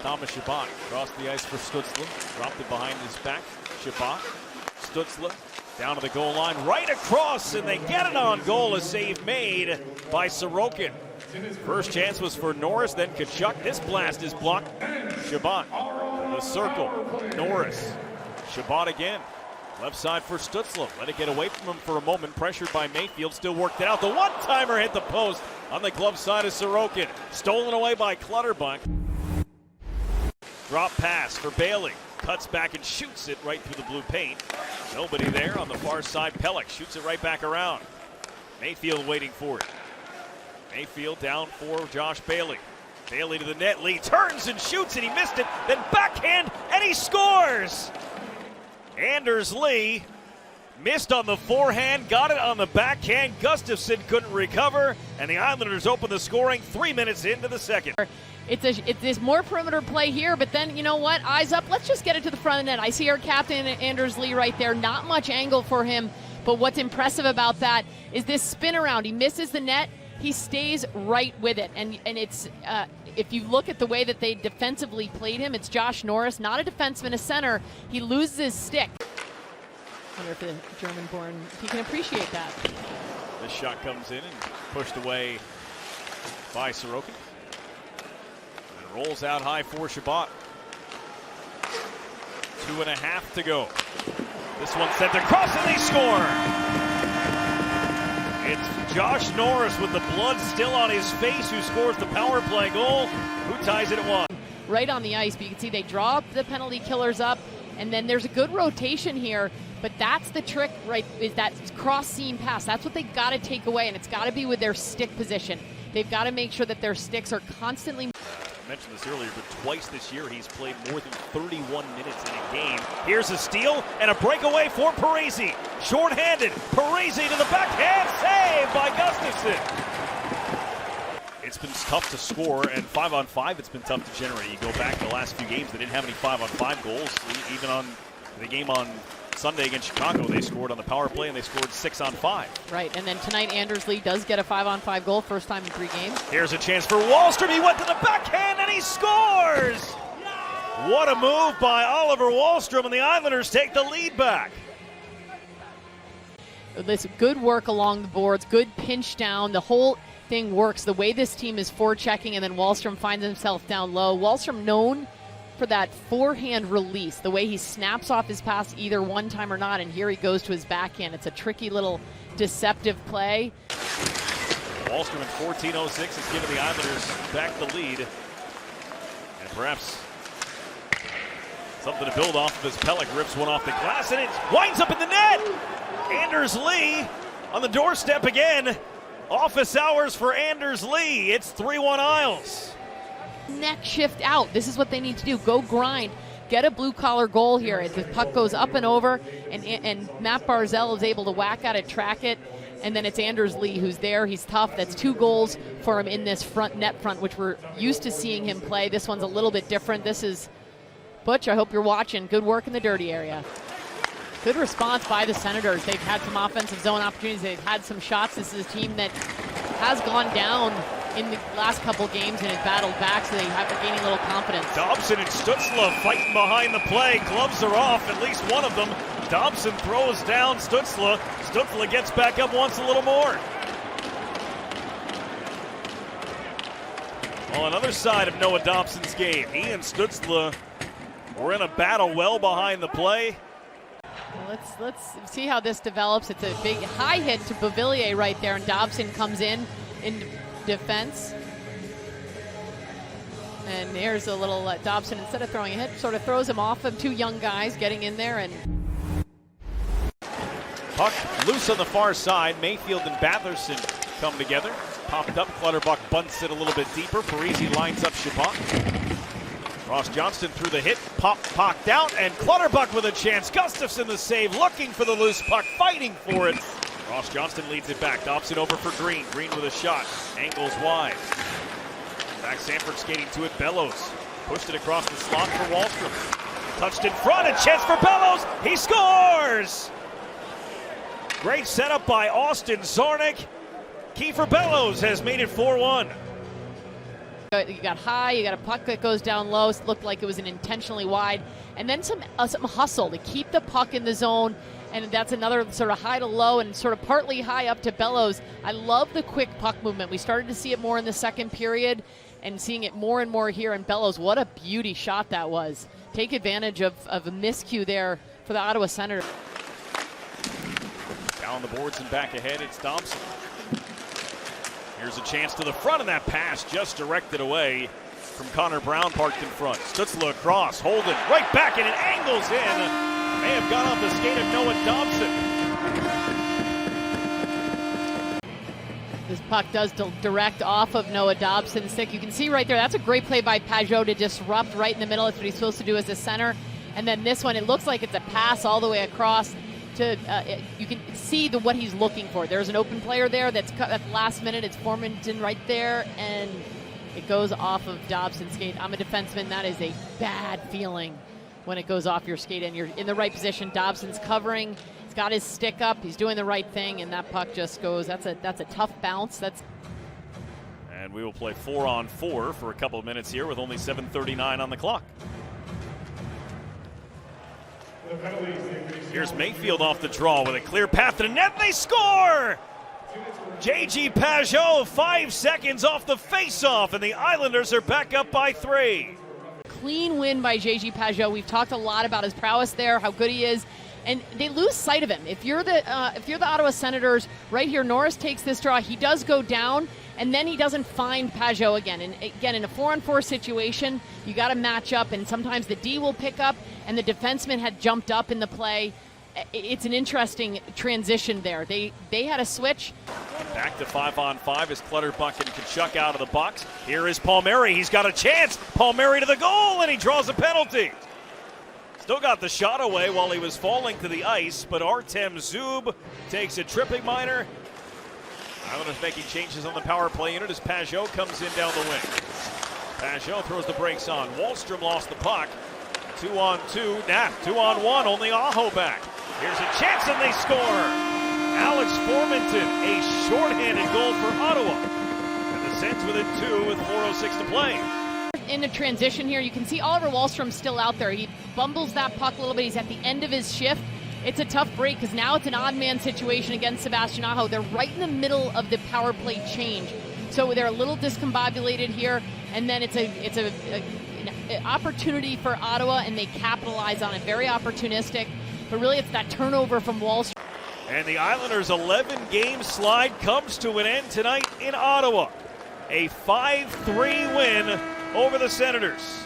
Thomas Chabot across the ice for Stutzla. Dropped it behind his back. Chabot. Stutzla down to the goal line. Right across, and they get it on goal. A save made by Sorokin. First chance was for Norris, then Tkachuk. This blast is blocked. Chabot in the circle. Norris. Chabot again. Left side for Stutzla. Let it get away from him for a moment. Pressured by Mayfield. Still worked it out. The one-timer hit the post on the glove side of Sorokin. Stolen away by Clutterbuck. Drop pass for Bailey. Cuts back and shoots it right through the blue paint. Nobody there on the far side. Pelech shoots it right back around. Mayfield waiting for it. Mayfield down for Josh Bailey. Bailey to the net. Lee turns and shoots it. He missed it. Then backhand, and he scores! Anders Lee missed on the forehand, got it on the backhand. Gustafsson couldn't recover, and the Islanders open the scoring 3 minutes into the second. It's this more perimeter play here, but then, you know what? Eyes up. Let's just get it to the front of the net. I see our captain, Anders Lee, right there. Not much angle for him, but what's impressive about that is this spin around. He misses the net. He stays right with it, and it's if you look at the way that they defensively played him, it's Josh Norris, not a defenseman, a center. He loses his stick. I wonder if the German-born, if he can appreciate that. This shot comes in and pushed away by Sorokin. And rolls out high for Chabot. 2.5 to go. This one sent across and they score! It's Josh Norris with the blood still on his face who scores the power play goal. Who ties it at 1? Right on the ice, but you can see they draw the penalty killers up, and then there's a good rotation here, but that's the trick, right, is that cross-seam pass. That's what they got to take away, and it's got to be with their stick position. They've got to make sure that their sticks are constantly... I mentioned this earlier, but twice this year he's played more than 31 minutes in a game. Here's a steal and a breakaway for Parisi. Short-handed, Parisi to the backhand, save by Gustafsson. It's been tough to score, and 5-on-5 it's been tough to generate. You go back the last few games, they didn't have any 5-on-5 goals. Even on the game on Sunday against Chicago, they scored on the power play, and they scored 6-on-5. Right, and then tonight Anders Lee does get a 5-on-5 goal, first time in 3 games. Here's a chance for Wahlstrom. He went to the backhand, and he scores! What a move by Oliver Wahlstrom, and the Islanders take the lead back. This good work along the boards, good pinch down. The whole thing works. The way this team is forechecking, and then Wahlstrom finds himself down low. Wahlstrom known for that forehand release, the way he snaps off his pass either one time or not, and here he goes to his backhand. It's a tricky little deceptive play. Wahlstrom in 14:06 has given the Islanders back the lead, and perhaps something to build off of as Pelech rips one off the glass, and it winds up in the net. Anders Lee on the doorstep again. Office hours for Anders Lee. It's 3-1 Isles. Neck shift out. This is what they need to do. Go grind. Get a blue-collar goal here. The puck goes up and over, and Matt Barzal is able to whack at it, track it, and then it's Anders Lee who's there. He's tough. That's 2 goals for him in this net front, which we're used to seeing him play. This one's a little bit different. This is, Butch, I hope you're watching. Good work in the dirty area. Good response by the Senators. They've had some offensive zone opportunities. They've had some shots. This is a team that has gone down in the last couple games and has battled back, so they have to gain a little confidence. Dobson and Stutzla fighting behind the play. Gloves are off, at least one of them. Dobson throws down Stutzla. Stutzla gets back up, wants a little more. On another side of Noah Dobson's game, he and Stutzla were in a battle well behind the play. Well, let's see how this develops. It's a big high hit to Beauvillier right there, and Dobson comes in defense. And there's a little Dobson, instead of throwing a hit, sort of throws him off of 2 young guys getting in there. And puck loose on the far side. Mayfield and Batherson come together. Popped up. Clutterbuck bunts it a little bit deeper. Parisi lines up Chabot. Ross Johnston through the hit, popped out, and Clutterbuck with a chance. Gustafsson the save, looking for the loose puck, fighting for it. Ross Johnston leads it back, Dobson over for Green. Green with a shot, angles wide. Back Sanford skating to it, Bellows. Pushed it across the slot for Wahlstrom. Touched in front, a chance for Bellows, he scores! Great setup by Austin Zornick. Kiefer Bellows has made it 4-1. You got high, you got a puck that goes down low. It looked like it was an intentionally wide. And then some hustle to keep the puck in the zone. And that's another sort of high to low and sort of partly high up to Bellows. I love the quick puck movement. We started to see it more in the second period and seeing it more and more here in Bellows. What a beauty shot that was. Take advantage of a miscue there for the Ottawa Senators. Down the boards and back ahead, it's Dobson. Here's a chance to the front, and that pass just directed away from Connor Brown parked in front. Stutzla across, Holden right back, and it angles in. May have gone off the skate of Noah Dobson. This puck does direct off of Noah Dobson's stick. You can see right there, that's a great play by Pajot to disrupt right in the middle. That's what he's supposed to do as a center. And then this one, it looks like it's a pass all the way across. You can see what he's looking for. There's an open player there that's cut at the last minute. It's Formanton right there, and it goes off of Dobson's skate. I'm a defenseman. That is a bad feeling when it goes off your skate and you're in the right position. Dobson's covering. He's got his stick up. He's doing the right thing, and that puck just goes. That's a tough bounce. And we will play 4-on-4 for a couple of minutes here with only 7:39 on the clock. Here's Mayfield off the draw with a clear path to the net. They score! J.G. Pajot, 5 seconds off the face-off, and the Islanders are back up by 3. Clean win by J.G. Pajot. We've talked a lot about his prowess there, how good he is, and they lose sight of him. If you're the Ottawa Senators, right here, Norris takes this draw. He does go down, and then he doesn't find Pajot again. And again, in a 4-on-4 situation, you got to match up, and sometimes the D will pick up, and the defenseman had jumped up in the play. It's an interesting transition there. They had a switch. Back to 5-on-5 as Clutterbuck and Tkachuk out of the box. Here is Palmieri. He's got a chance. Palmieri to the goal, and he draws a penalty. Still got the shot away while he was falling to the ice, but Artem Zub takes a tripping minor. Islanders making changes on the power play unit as Pajot comes in down the wing. Pajot throws the brakes on. Wallstrom lost the puck. 2-on-2. 2-on-1. Only Aho back. Here's a chance, and they score. Alex Formanton, a shorthanded goal for Ottawa. And the Sens within 2 with 4:06 to play. In the transition here, you can see Oliver Wallstrom still out there. He bumbles that puck a little bit. He's at the end of his shift. It's a tough break because now it's an odd man situation against Sebastian Aho. They're right in the middle of the power play change. So they're a little discombobulated here, and then it's an opportunity for Ottawa, and they capitalize on it. Very opportunistic, but really it's that turnover from Wallstrom. And the Islanders' 11-game slide comes to an end tonight in Ottawa. A 5-3 win over the Senators.